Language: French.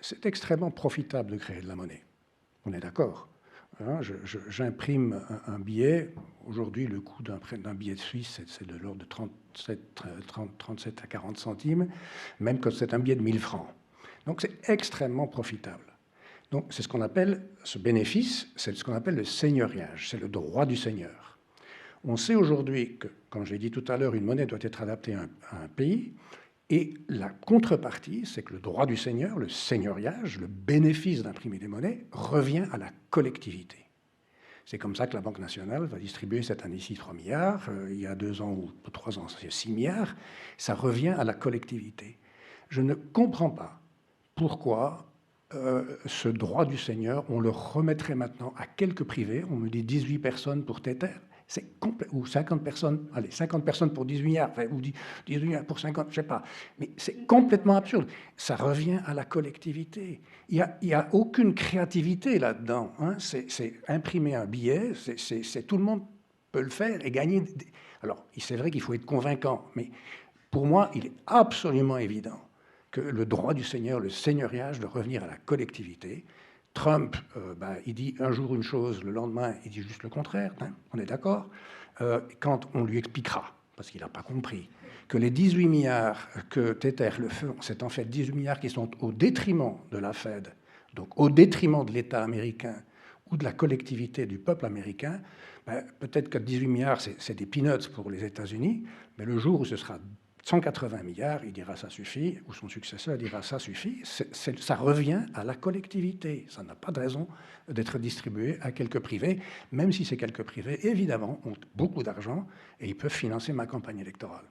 c'est extrêmement profitable de créer de la monnaie. On est d'accord, hein, j'imprime un billet. Aujourd'hui, le coût d'un billet de Suisse, c'est de l'ordre de 37 à 40 centimes, même quand c'est un billet de 1000 francs. Donc c'est extrêmement profitable. Donc c'est ce qu'on appelle, ce bénéfice, c'est ce qu'on appelle le seigneuriage, c'est le droit du seigneur. On sait aujourd'hui que, comme j'ai dit tout à l'heure, une monnaie doit être adaptée à un pays, et la contrepartie, c'est que le droit du seigneur, le seigneuriage, le bénéfice d'imprimer des monnaies, revient à la collectivité. C'est comme ça que la Banque nationale va distribuer cette année-ci 3 milliards, il y a 2 ans ou 3 ans, c'est 6 milliards, ça revient à la collectivité. Je ne comprends pas pourquoi ce droit du seigneur, on le remettrait maintenant à quelques privés, on me dit 18 personnes pour Tether, ou 50 personnes, allez, 50 personnes pour 18 milliards, enfin, ou 18 milliards pour 50, je ne sais pas, mais c'est complètement absurde. Ça revient à la collectivité. Il n'y a aucune créativité là-dedans, hein. C'est imprimer un billet, tout le monde peut le faire et gagner. Alors, c'est vrai qu'il faut être convaincant, mais pour moi, il est absolument évident que le droit du seigneur, le seigneuriage, de revenir à la collectivité. Trump, il dit un jour une chose, le lendemain, il dit juste le contraire, hein, on est d'accord. Quand on lui expliquera, parce qu'il n'a pas compris, que les 18 milliards que Tether le fait, c'est en fait 18 milliards qui sont au détriment de la Fed, donc au détriment de l'État américain ou de la collectivité du peuple américain, peut-être que 18 milliards, c'est des peanuts pour les États-Unis, mais le jour où ce sera 180 milliards, il dira ça suffit, ou son successeur dira ça suffit. Ça revient à la collectivité. Ça n'a pas de raison d'être distribué à quelques privés, même si ces quelques privés, évidemment, ont beaucoup d'argent et ils peuvent financer ma campagne électorale.